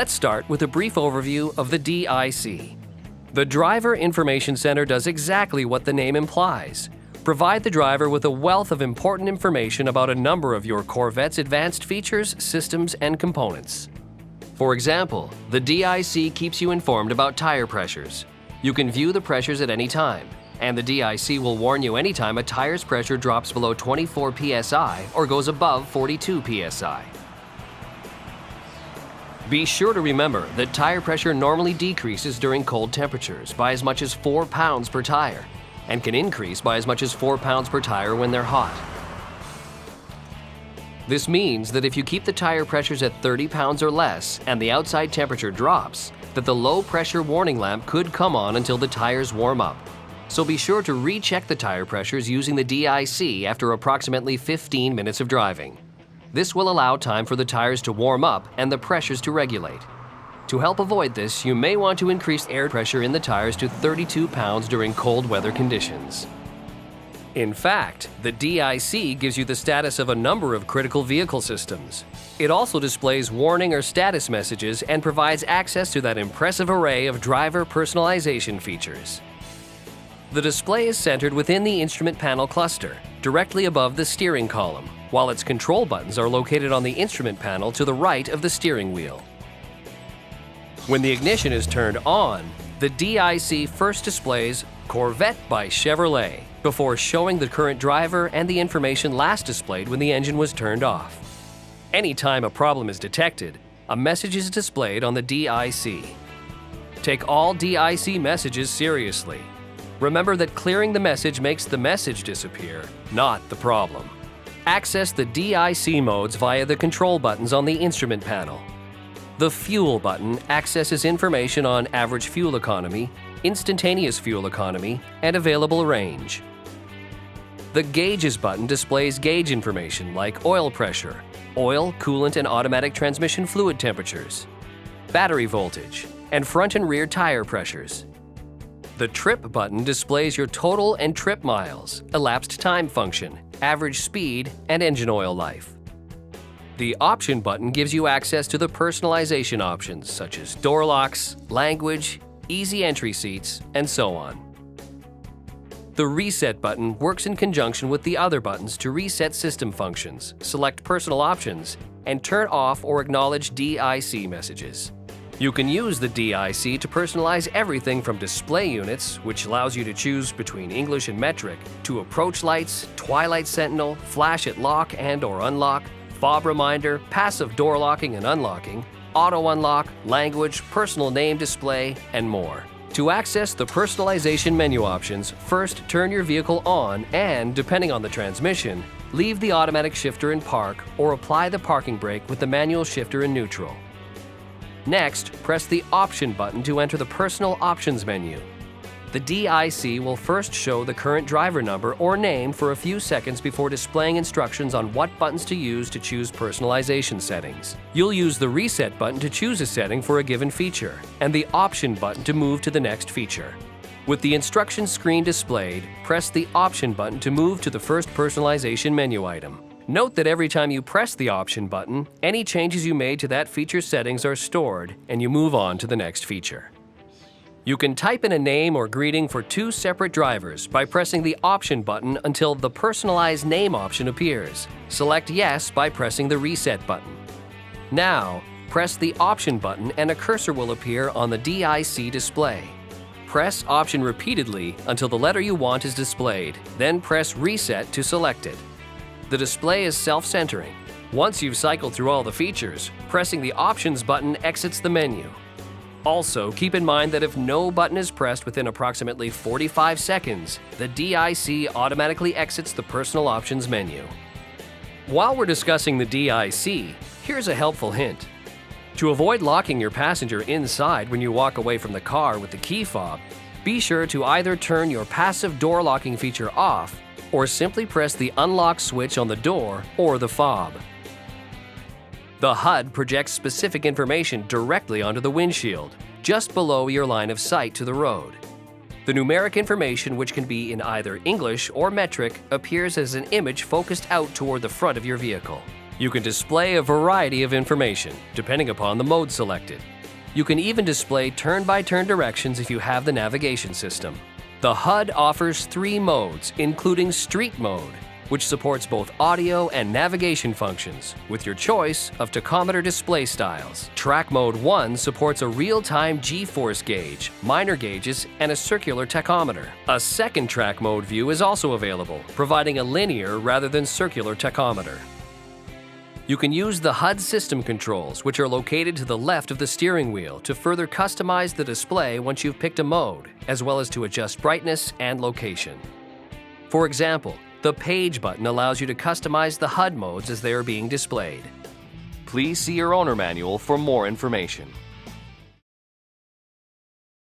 Let's start with a brief overview of the DIC. The Driver Information Center does exactly what the name implies. Provide the driver with a wealth of important information about a number of your Corvette's advanced features, systems, and components. For example, the DIC keeps you informed about tire pressures. You can view the pressures at any time, and the DIC will warn you anytime a tire's pressure drops below 24 psi or goes above 42 psi. Be sure to remember that tire pressure normally decreases during cold temperatures by as much as 4 pounds per tire, and can increase by as much as 4 pounds per tire when they're hot. This means that if you keep the tire pressures at 30 pounds or less and the outside temperature drops, that the low pressure warning lamp could come on until the tires warm up. So be sure to recheck the tire pressures using the DIC after approximately 15 minutes of driving. This will allow time for the tires to warm up and the pressures to regulate. To help avoid this, you may want to increase air pressure in the tires to 32 pounds during cold weather conditions. In fact, the DIC gives you the status of a number of critical vehicle systems. It also displays warning or status messages and provides access to that impressive array of driver personalization features. The display is centered within the instrument panel cluster, directly above the steering column, while its control buttons are located on the instrument panel to the right of the steering wheel. When the ignition is turned on, the DIC first displays Corvette by Chevrolet before showing the current driver and the information last displayed when the engine was turned off. Anytime a problem is detected, a message is displayed on the DIC. Take all DIC messages seriously. Remember that clearing the message makes the message disappear, not the problem. Access the DIC modes via the control buttons on the instrument panel. The Fuel button accesses information on average fuel economy, instantaneous fuel economy, and available range. The Gauges button displays gauge information like oil pressure, oil, coolant, and automatic transmission fluid temperatures, battery voltage, and front and rear tire pressures. The Trip button displays your total and trip miles, elapsed time function, average speed, and engine oil life. The Option button gives you access to the personalization options such as door locks, language, easy entry seats, and so on. The Reset button works in conjunction with the other buttons to reset system functions, select personal options, and turn off or acknowledge DIC messages. You can use the DIC to personalize everything from display units, which allows you to choose between English and metric, to approach lights, twilight sentinel, flash at lock and/or unlock, fob reminder, passive door locking and unlocking, auto unlock, language, personal name display, and more. To access the personalization menu options, first turn your vehicle on and, depending on the transmission, leave the automatic shifter in park or apply the parking brake with the manual shifter in neutral. Next, press the Option button to enter the Personal Options menu. The DIC will first show the current driver number or name for a few seconds before displaying instructions on what buttons to use to choose personalization settings. You'll use the Reset button to choose a setting for a given feature, and the Option button to move to the next feature. With the instruction screen displayed, press the Option button to move to the first personalization menu item. Note that every time you press the Option button, any changes you made to that feature settings are stored, and you move on to the next feature. You can type in a name or greeting for two separate drivers by pressing the Option button until the Personalize Name option appears. Select Yes by pressing the Reset button. Now, press the Option button and a cursor will appear on the DIC display. Press Option repeatedly until the letter you want is displayed, then press Reset to select it. The display is self-centering. Once you've cycled through all the features, pressing the Options button exits the menu. Also, keep in mind that if no button is pressed within approximately 45 seconds, the DIC automatically exits the Personal Options menu. While we're discussing the DIC, here's a helpful hint. To avoid locking your passenger inside when you walk away from the car with the key fob, be sure to either turn your passive door locking feature off or simply press the unlock switch on the door or the fob. The HUD projects specific information directly onto the windshield, just below your line of sight to the road. The numeric information, which can be in either English or metric, appears as an image focused out toward the front of your vehicle. You can display a variety of information, depending upon the mode selected. You can even display turn-by-turn directions if you have the navigation system. The HUD offers 3 modes, including Street Mode, which supports both audio and navigation functions, with your choice of tachometer display styles. Track Mode 1 supports a real-time G-force gauge, minor gauges, and a circular tachometer. A second track mode view is also available, providing a linear rather than circular tachometer. You can use the HUD system controls, which are located to the left of the steering wheel, to further customize the display once you've picked a mode, as well as to adjust brightness and location. For example, the Page button allows you to customize the HUD modes as they are being displayed. Please see your owner manual for more information.